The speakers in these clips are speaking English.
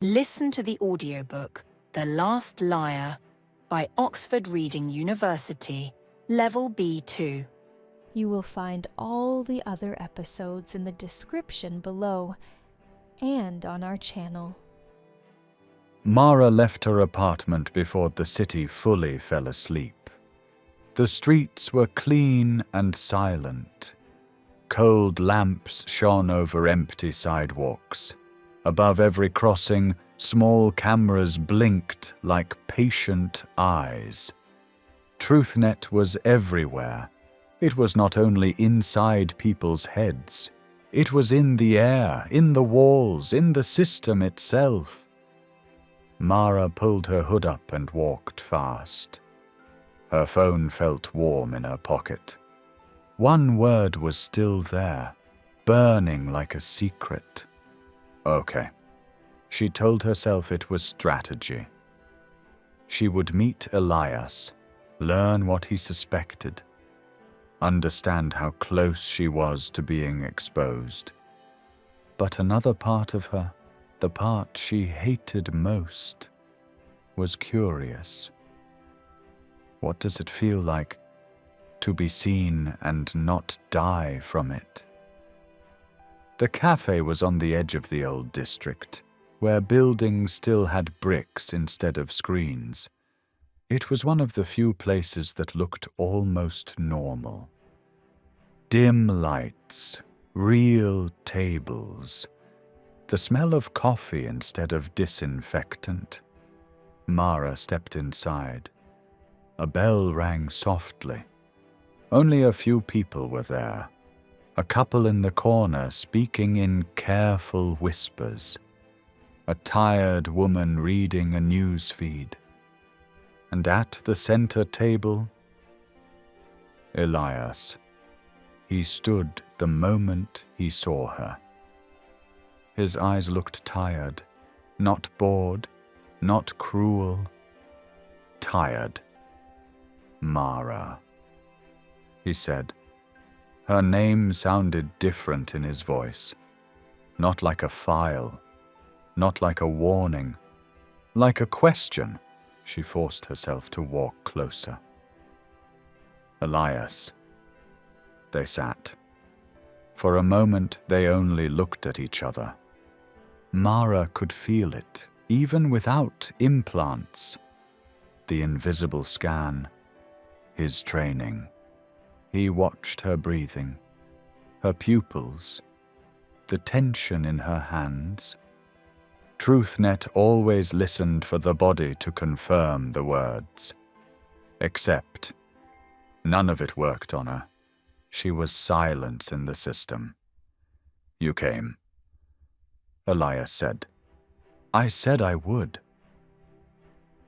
Listen to the audiobook, The Last Liar, by Oxford Reading University, Level B2. You will find all the other episodes in the description below and on our channel. Mara left her apartment before the city fully fell asleep. The streets were clean and silent. Cold lamps shone over empty sidewalks. Above every crossing, small cameras blinked like patient eyes. TruthNet was everywhere. It was not only inside people's heads. It was in the air, in the walls, in the system itself. Mara pulled her hood up and walked fast. Her phone felt warm in her pocket. One word was still there, burning like a secret. Okay. She told herself it was strategy. She would meet Elias, learn what he suspected, understand how close she was to being exposed. But another part of her, the part she hated most, was curious. What does it feel like to be seen and not die from it? The cafe was on the edge of the old district, where buildings still had bricks instead of screens. It was one of the few places that looked almost normal. Dim lights, real tables, the smell of coffee instead of disinfectant. Mara stepped inside. A bell rang softly. Only a few people were there. A couple in the corner speaking in careful whispers. A tired woman reading a news feed. And at the center table, Elias. He stood the moment he saw her. His eyes looked tired, not bored, not cruel. Tired. Mara, he said. Her name sounded different in his voice. Not like a file, not like a warning, like a question. She forced herself to walk closer. Elias. They sat. For a moment they only looked at each other. Mara could feel it, even without implants. The invisible scan, his training. He watched her breathing, her pupils, the tension in her hands. TruthNet always listened for the body to confirm the words. Except, none of it worked on her. She was silence in the system. You came, Elias said. I said I would.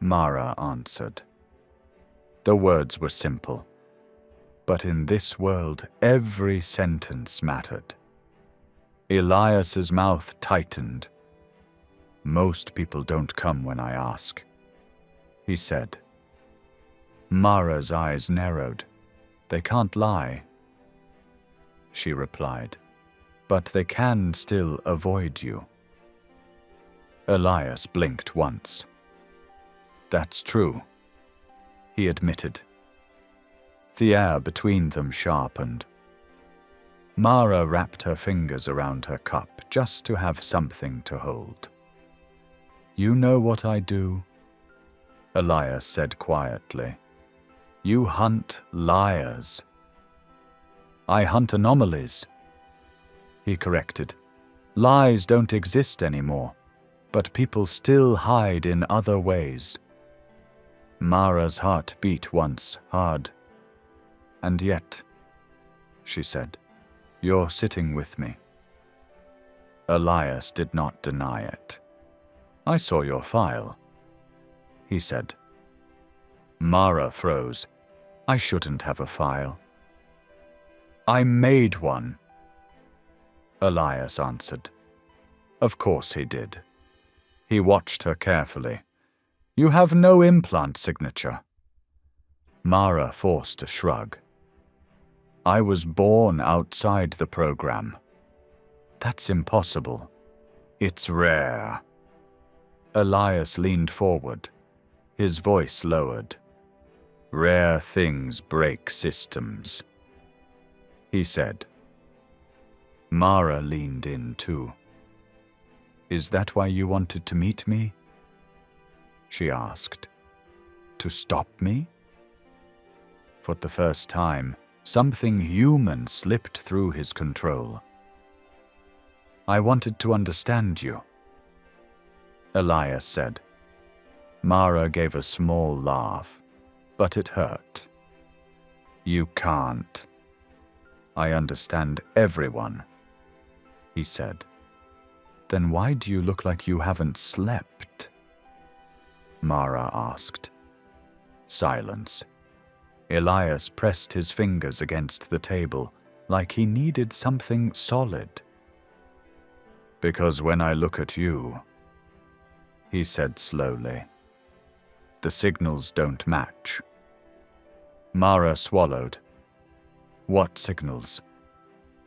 Mara answered. The words were simple. But in this world, every sentence mattered. Elias's mouth tightened. Most people don't come when I ask, he said. Mara's eyes narrowed. They can't lie, she replied, but they can still avoid you. Elias blinked once. That's true, he admitted. The air between them sharpened. Mara wrapped her fingers around her cup just to have something to hold. You know what I do? Elias said quietly. You hunt liars. I hunt anomalies, he corrected. Lies don't exist anymore, but people still hide in other ways. Mara's heart beat once hard. And yet, she said, you're sitting with me. Elias did not deny it. I saw your file, he said. Mara froze. I shouldn't have a file. I made one, Elias answered. Of course he did. He watched her carefully. You have no implant signature. Mara forced a shrug. I was born outside the program. That's impossible. It's rare. Elias leaned forward, his voice lowered. "Rare things break systems," he said. Mara leaned in too. "Is that why you wanted to meet me?" she asked. "To stop me?" For the first time, something human slipped through his control. "I wanted to understand you," Elias said. Mara gave a small laugh, but it hurt. "You can't. I understand everyone," he said. "Then why do you look like you haven't slept?" Mara asked. Silence. Elias pressed his fingers against the table like he needed something solid. "Because when I look at you," he said slowly, "the signals don't match." Mara swallowed. "What signals?"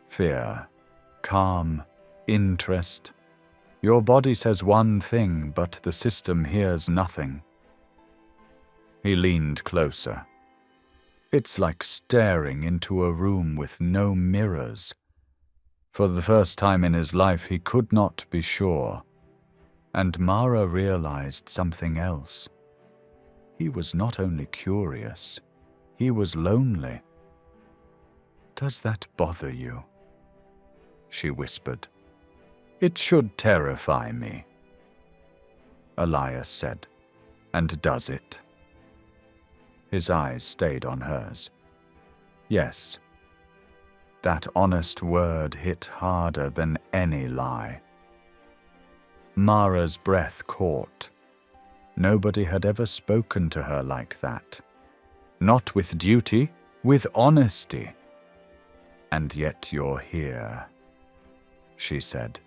"Fear, calm, interest. Your body says one thing, but the system hears nothing." He leaned closer. "It's like staring into a room with no mirrors." For the first time in his life, he could not be sure. And Mara realized something else. He was not only curious, he was lonely. "Does that bother you?" she whispered. "It should terrify me," Elias said. "And does it?" His eyes stayed on hers. "Yes." That honest word hit harder than any lie. Mara's breath caught. Nobody had ever spoken to her like that. Not with duty, with honesty. "And yet you're here," she said.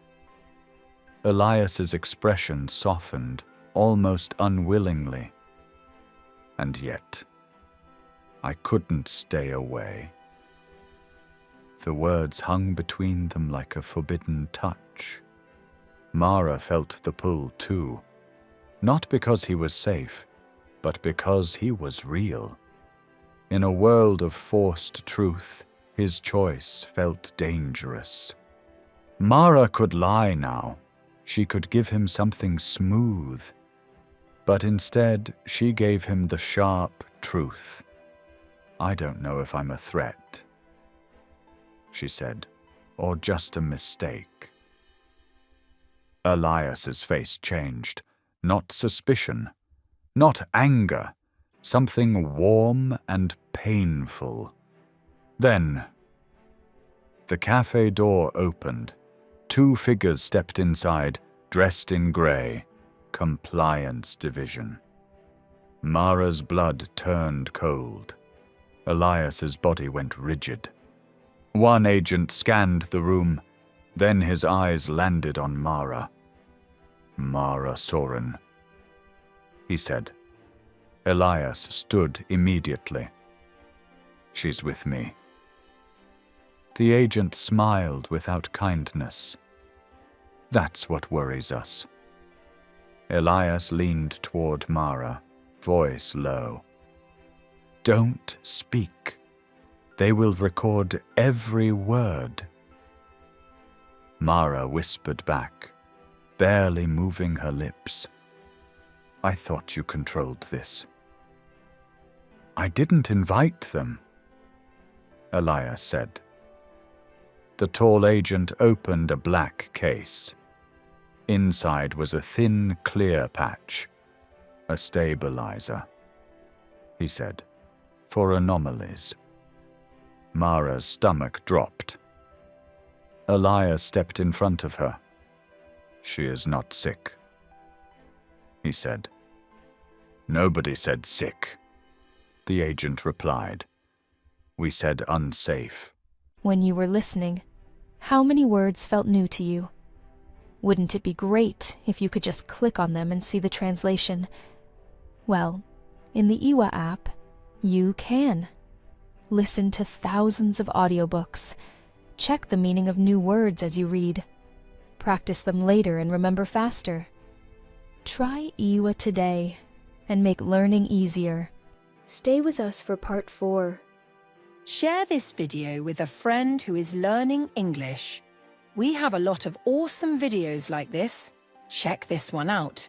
Elias's expression softened, almost unwillingly. "And yet, I couldn't stay away." The words hung between them like a forbidden touch. Mara felt the pull too, not because he was safe, but because he was real. In a world of forced truth, his choice felt dangerous. Mara could lie now. She could give him something smooth. But instead, she gave him the sharp truth. "I don't know if I'm a threat," she said, "or just a mistake." Elias's face changed. Not suspicion, not anger, something warm and painful. Then, the cafe door opened. 2 figures stepped inside, dressed in grey. Compliance division. Mara's blood turned cold. Elias's body went rigid. One agent scanned the room, then his eyes landed on Mara. "Mara Soren," he said. Elias stood immediately. "She's with me." The agent smiled without kindness. "That's what worries us." Elias leaned toward Mara, voice low. "Don't speak. They will record every word." Mara whispered back, barely moving her lips. "I thought you controlled this." "I didn't invite them," Elias said. The tall agent opened a black case. Inside was a thin, clear patch. "A stabilizer," he said, "for anomalies." Mara's stomach dropped. Elias stepped in front of her. "She is not sick," he said. "Nobody said sick," the agent replied. "We said unsafe." When you were listening, how many words felt new to you? Wouldn't it be great if you could just click on them and see the translation? Well, in the Ewa app, you can. Listen to thousands of audiobooks. Check the meaning of new words as you read. Practice them later and remember faster. Try Ewa today and make learning easier. Stay with us for part 4. Share this video with a friend who is learning English. We have a lot of awesome videos like this. Check this one out.